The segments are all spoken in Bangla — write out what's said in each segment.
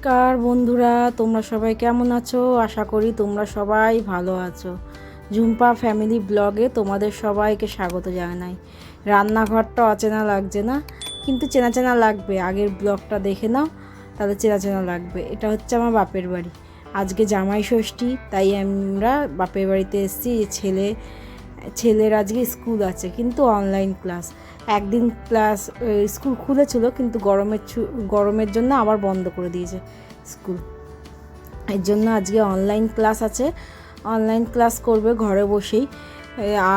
নমস্কার বন্ধুরা, তোমরা সবাই কেমন আছো? আশা করি তোমরা সবাই ভালো আছো। ঝুম্পা ফ্যামিলি ব্লগে তোমাদের সবাইকে স্বাগত জানাই। রান্নাঘরটা অচেনা লাগছে না, কিন্তু চেনা চেনা লাগবে। আগের ব্লগটা দেখে নাও, তাহলে চেনা চেনা লাগবে। এটা হচ্ছে আমার বাপের বাড়ি। আজকে জামাই ষষ্ঠী, তাই আমরা বাপের বাড়িতে এসেছি। ছেলের আজকে স্কুল আছে, কিন্তু অনলাইন ক্লাস। একদিন ক্লাস স্কুল খুলেছিল, কিন্তু গরমের জন্য আবার বন্ধ করে দিয়েছে স্কুল। এর জন্য আজকে অনলাইন ক্লাস আছে। অনলাইন ক্লাস করবে ঘরে বসেই।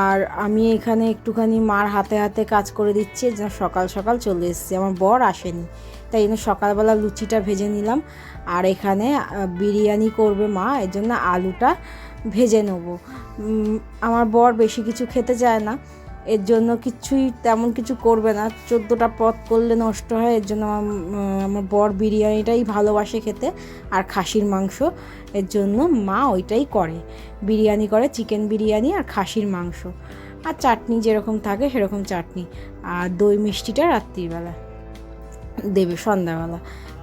আর আমি এখানে একটুখানি মার হাতে হাতে কাজ করে দিচ্ছি। সকাল সকাল চলে এসেছি, আমার বর আসেনি, তাই জন্য সকালবেলা লুচিটা ভেজে নিলাম। আর এখানে বিরিয়ানি করবে মা, এর জন্য আলুটা ভেজে নেবো। আমার বর বেশি কিছু খেতে চায় না, এর জন্য তেমন কিছু করবে না। 14টা পদ করলে নষ্ট হয়, এর জন্য আমার বর বিরিয়ানিটাই ভালোবাসে খেতে, আর খাসির মাংস। এর জন্য মা ওইটাই করে, বিরিয়ানি করে, চিকেন বিরিয়ানি আর খাসির মাংস। আর চাটনি যেরকম থাকে সেরকম চাটনি, আর দই মিষ্টিটা রাত্রিবেলা দেবে, সন্ধ্যাবেলা।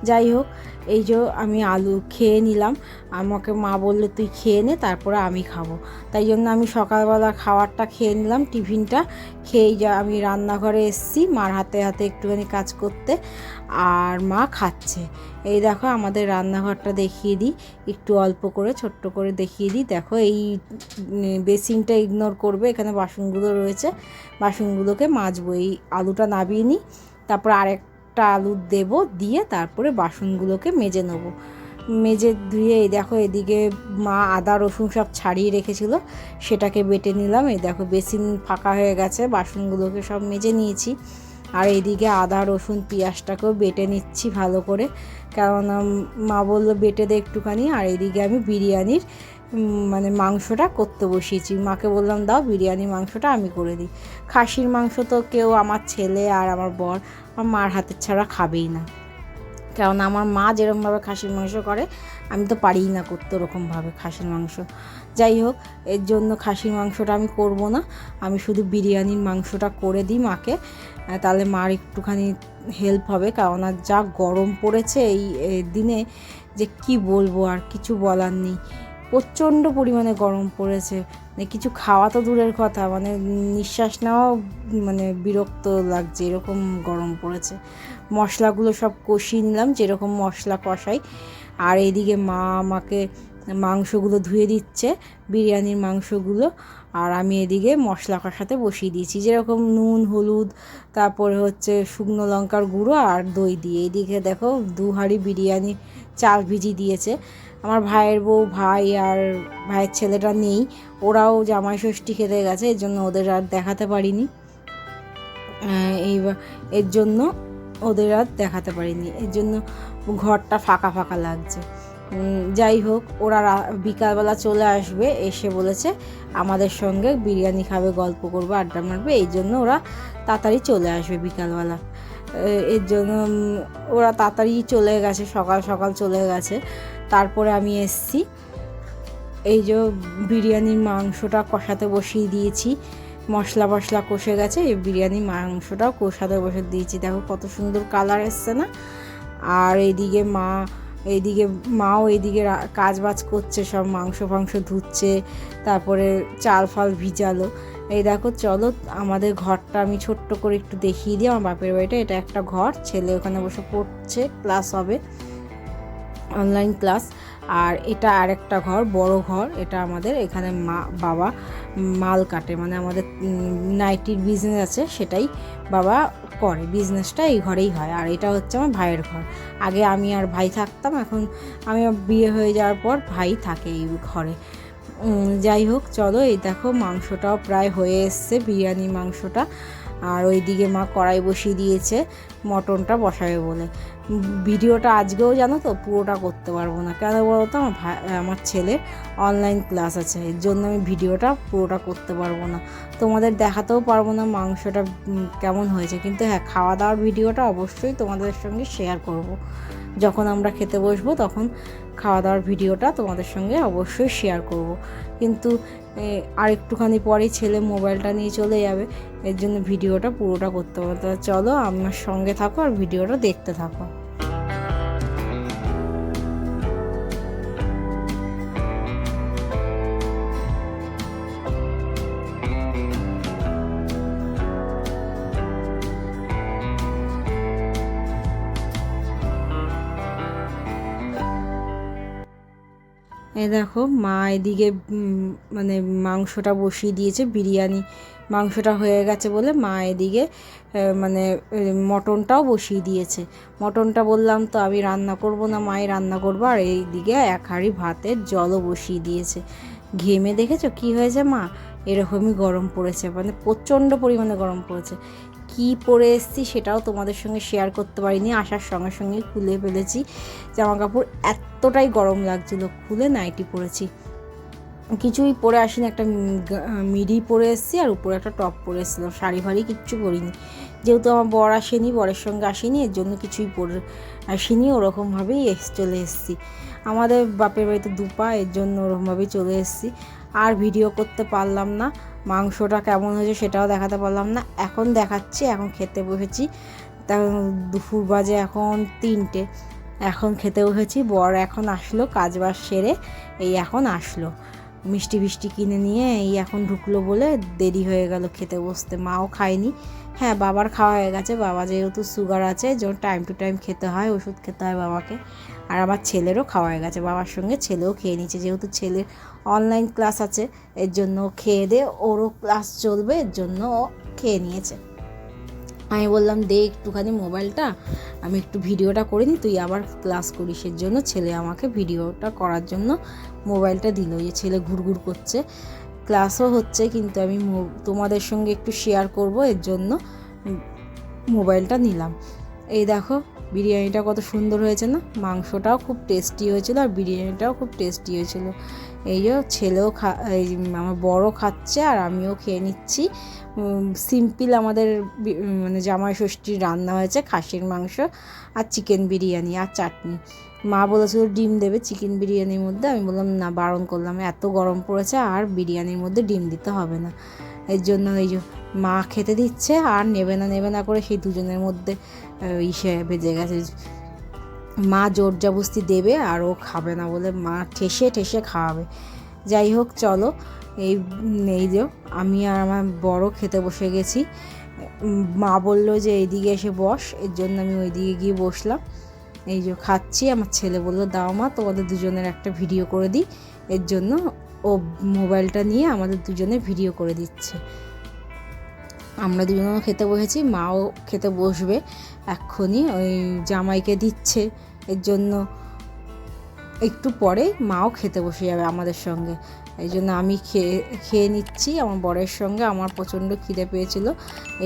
যাই হোক, এই যে আমি আলু খেয়ে নিলাম। আমাকে মা বললে তুই খেয়ে নে, তারপরে আমি খাবো। তাই জন্য আমি সকালবেলা খাবারটা খেয়ে নিলাম, টিফিনটা খেয়েই আমি রান্নাঘরে এসেছি মার হাতে হাতে একটুখানি কাজ করতে। আর মা খাচ্ছে। এই দেখো আমাদের রান্নাঘরটা দেখিয়ে দিই, একটু অল্প করে ছোট্ট করে দেখিয়ে দিই। দেখো এই বেসিনটা ইগনোর করবে, এখানে বাসনগুলো রয়েছে, বাসনগুলোকে মাজবো। এই আলুটা নাবিয়ে নিই, তারপর আরেকটা আলু দেবো, দিয়ে তারপরে বাসনগুলোকে মেজে নেবো। মেজে ধুয়ে এই দেখো এদিকে মা আদা রসুন সব ছাড়িয়ে রেখেছিল, সেটাকে বেটে নিলাম। এই দেখো বেসিন ফাঁকা হয়ে গেছে, বাসনগুলোকে সব মেজে নিয়েছি। আর এইদিকে আদা রসুন পেঁয়াজটাকেও বেটে নিচ্ছি ভালো করে, কেননা মা বললো বেটে দে একটুখানি। আর এইদিকে আমি বিরিয়ানির মাংসটা করতে বসিয়েছি। মাকে বললাম দাও বিরিয়ানি মাংসটা আমি করে দিই। খাসির মাংস তো কেউ, আমার ছেলে আর আমার বর, আমার মার হাতের ছাড়া খাবেই না, কারণ আমার মা যেরকমভাবে খাসির মাংস করে আমি তো পারিই না করতে ওরকমভাবে খাসির মাংস। যাই হোক, এর জন্য খাসির মাংসটা আমি করব না, আমি শুধু বিরিয়ানির মাংসটা করে দিই মাকে, তাহলে মার একটুখানি হেল্প হবে। কারণ আর যা গরম পড়েছে এই দিনে, যে কি বলবো, আর কিছু বলার নেই। প্রচণ্ড পরিমাণে গরম পড়েছে, কিছু খাওয়া তো দূরের কথা, নিঃশ্বাস নেওয়াও বিরক্ত লাগছে, এরকম গরম পড়েছে। মশলাগুলো সব কষিয়ে নিলাম, যেরকম মশলা কষাই। আর এইদিকে মা আমাকে মাংসগুলো ধুয়ে দিচ্ছে, বিরিয়ানির মাংসগুলো। আর আমি এদিকে মশলা কষাতে বসিয়ে দিয়েছি, যেরকম নুন হলুদ, তারপরে হচ্ছে শুকনো লঙ্কার গুঁড়ো আর দই দিয়ে। এইদিকে দেখো 2 হাঁড়ি বিরিয়ানি চাল ভিজিয়ে দিয়েছে। আমার ভাইয়ের বউ, ভাই আর ভাইয়ের ছেলেটা নেই, ওরাও জামাই ষষ্ঠী খেতে গেছে, এর জন্য ওদের আর দেখাতে পারিনি। এর জন্য ওদের আর দেখাতে পারিনি, এর জন্য ঘরটা ফাঁকা ফাঁকা লাগছে। যাই হোক, ওরা বিকালবেলা চলে আসবে, এসে বলেছে আমাদের সঙ্গে বিরিয়ানি খাবে, গল্প করবে, আড্ডা মারবে। এই জন্য ওরা তাড়াতাড়ি চলে আসবে বিকালবেলা। এর জন্য ওরা তাড়াতাড়ি চলে গেছে, সকাল সকাল চলে গেছে। তারপরে আমি এসছি, এই যে বিরিয়ানির মাংসটা কষাতে বসিয়ে দিয়েছি। মশলা কষে গেছে, এই বিরিয়ানির মাংসটাও কষাতে বসে দিয়েছি। দেখো কত সুন্দর কালার এসছে না। আর মাও এইদিকে কাজ বাজ করছে, সব মাংস ধুচ্ছে, তারপরে চাল ফাল ভিজালো। এই দেখো, চলো আমাদের ঘরটা আমি ছোট্ট করে একটু দেখিয়ে দিই। আমার বাপের বাড়িটা, এটা একটা ঘর, ছেলে ওখানে বসে পড়ছে, ক্লাস হবে, অনলাইন ক্লাস। আর এটা আরেকটা ঘর, বড় ঘর, এটা আমাদের। এখানে বাবা মাল কাটে, আমাদের নাইটির বিজনেস আছে, সেটাই বাবা করে, বিজনেসটা এই ঘরেই হয়। আর এটা হচ্ছে আমার ভাইয়ের ঘর। আগে আমি আর ভাই থাকতাম, এখন আমি বিয়ে হয়ে যাওয়ার পর ভাই থাকে এই ঘরে। যাই হোক, চলো, এই দেখো মাংসটাও প্রায় হয়ে এসছে, বিরিয়ানি মাংসটা। আর ওইদিকে মা কড়াই বসিয়ে দিয়েছে মটনটা বসাবে বলে। ভিডিওটা আজকেও জানো তো পুরোটা করতে পারবো না, কেন বলো তো, আমার ছেলের অনলাইন ক্লাস আছে, এর জন্য আমি ভিডিওটা পুরোটা করতে পারবো না, তোমাদের দেখাতেও পারবো না মাংসটা কেমন হয়েছে। কিন্তু হ্যাঁ, খাওয়া দাওয়ার ভিডিওটা অবশ্যই তোমাদের সঙ্গে শেয়ার করব। যখন আমরা খেতে বসবো তখন খাওয়া দাওয়ার ভিডিওটা তোমাদের সঙ্গে অবশ্যই শেয়ার করব। কিন্তু আর একটুখানি পরেই ছেলে মোবাইলটা নিয়ে চলে যাবে, এর জন্য ভিডিওটা পুরোটা করতে পারবো। তা চলো আমার সঙ্গে থাকো আর ভিডিওটা দেখতে থাকো। এই দেখো মা এদিকে মানে মাংসটা বসিয়ে দিয়েছে, বিরিয়ানি মাংসটা হয়ে গেছে বলে মা এদিকে মানে মটনটাও বসিয়ে দিয়েছে। মটনটা বললাম তো আমি রান্না করব না, মাই রান্না করবো। আর এইদিকে এক হাঁড়ি ভাতের জলও বসিয়ে দিয়েছে। ঘেমে দেখেছো কি হয়েছে মা, এরকমই গরম পড়েছে, মানে প্রচণ্ড পরিমাণে গরম পড়েছে। কি পরে এসেছি সেটাও তোমাদের সঙ্গে শেয়ার করতে পারিনি, আসার সঙ্গে সঙ্গে খুলে ফেলেছি জামা কাপড়, এতটাই গরম লাগছিলো, খুলে নাইটি পরেছি। কিছুই পরে আসিনি, একটা মিডি পরে এসেছি আর উপরে একটা টপ পরে এসেছিলাম, শাড়ি ফাড়ি কিচ্ছু পরিনি। যেহেতু আমার বর আসেনি, বরের সঙ্গে আসেনি, এর জন্য কিছুই পরে আসিনি, ওরকমভাবেই চলে এসেছি। আমাদের বাপের বাড়িতে দুপা, এর জন্য ওরকমভাবেই চলে এসেছি। আর ভিডিও করতে পারলাম না, মাংসটা কেমন হয়েছে সেটাও দেখাতে পারলাম না। এখন দেখাচ্ছি, এখন খেতে বসেছি। তা দুপুর বাজে এখন 3টে, এখন খেতে বসেছি। বর এখন আসলো, কাজ বাজ সেরে এই এখন আসলো, মিষ্টি ফিষ্টি কিনে নিয়ে এই এখন ঢুকলো বলে দেরি হয়ে গেল খেতে বসতে। মাও খায়নি। হ্যাঁ, বাবার খাওয়া হয়ে গেছে, বাবা যেহেতু সুগার আছে, যখন টাইম টু টাইম খেতে হয়, ওষুধ খেতে হয় বাবাকে। আর আমার ছেলেরও খাওয়া হয়ে গেছে, বাবার সঙ্গে ছেলেও খেয়ে নিচ্ছে, যেহেতু ছেলের অনলাইন ক্লাস আছে, এর জন্য খেয়ে দে, ওরও ক্লাস চলবে, এর জন্য ও খেয়ে নিয়েছে। আমি বললাম দে একটুখানি মোবাইলটা, আমি একটু ভিডিওটা করে নিই, তুই আবার ক্লাস করিস। এর জন্য ছেলে আমাকে ভিডিওটা করার জন্য মোবাইলটা দিল। যে ছেলে ঘুরঘুর করছে, ক্লাসও হচ্ছে, কিন্তু আমি তোমাদের সঙ্গে একটু শেয়ার করব, এর জন্য মোবাইলটা নিলাম। এই দেখো বিরিয়ানিটা কত সুন্দর হয়েছে না, মাংসটাও খুব টেস্টি হয়েছিল আর বিরিয়ানিটাও খুব টেস্টি হয়েছিল। এই যে ছেলেও আমার বড়ও খাচ্ছে আর আমিও খেয়ে নিচ্ছি। সিম্পল আমাদের মানে জামাই ষষ্ঠীর রান্না হয়েছে, খাসির মাংস আর চিকেন বিরিয়ানি আর চাটনি। মা বলেছিল ডিম দেবে চিকেন বিরিয়ানির মধ্যে, আমি বললাম না, বারণ করলাম, এত গরম পড়েছে আর বিরিয়ানির মধ্যে ডিম দিতে হবে না। এর জন্য এই যে মা খেতে দিচ্ছে আর নেবে না করে সেই দুজনের মধ্যে ইসে বেজে গেছে। মা জোর জবস্তি দেবে আর ও খাবে না বলে মা ঠেসে ঠেসে খাওয়াবে। যাই হোক চলো, এই যে আমি আর আমার বড় খেতে বসে গেছি। মা বললো যে এইদিকে এসে বস, এর জন্য আমি ওইদিকে গিয়ে বসলাম। এই যে খাচ্ছি, আমার ছেলে বললো দাও মা তোমাদের দুজনের একটা ভিডিও করে দিই, এর জন্য ও মোবাইলটা নিয়ে আমাদের দুজনের ভিডিও করে দিচ্ছে। আমরা দুজনেও খেতে বসেছি, মাও খেতে বসবে এক্ষুনি, ওই জামাইকে দিচ্ছে, এর জন্য একটু পরেই মাও খেতে বসে যাবে আমাদের সঙ্গে। এই জন্য আমি খেয়ে নিচ্ছি আমার বরের সঙ্গে, আমার প্রচণ্ড খিদে পেয়েছিল।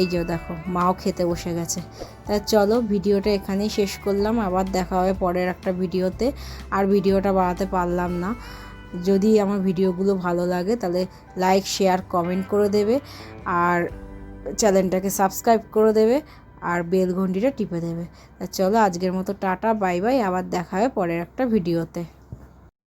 এই যে দেখো মাও খেতে বসে গেছে। তা চলো ভিডিওটা এখানেই শেষ করলাম, আবার দেখা হবে পরের একটা ভিডিওতে। আর ভিডিওটা বাড়াতে পারলাম না। যদি আমার ভিডিওগুলো ভালো লাগে তাহলে লাইক শেয়ার কমেন্ট করে দেবে, আর চ্যানেলটাকে সাবস্ক্রাইব করে দেবে, আর বেল ঘন্টিটা টিপে দেবে। তা চলো আজকের মতো টাটা বাই বাই, আবার দেখা হবে পরের একটা ভিডিওতে।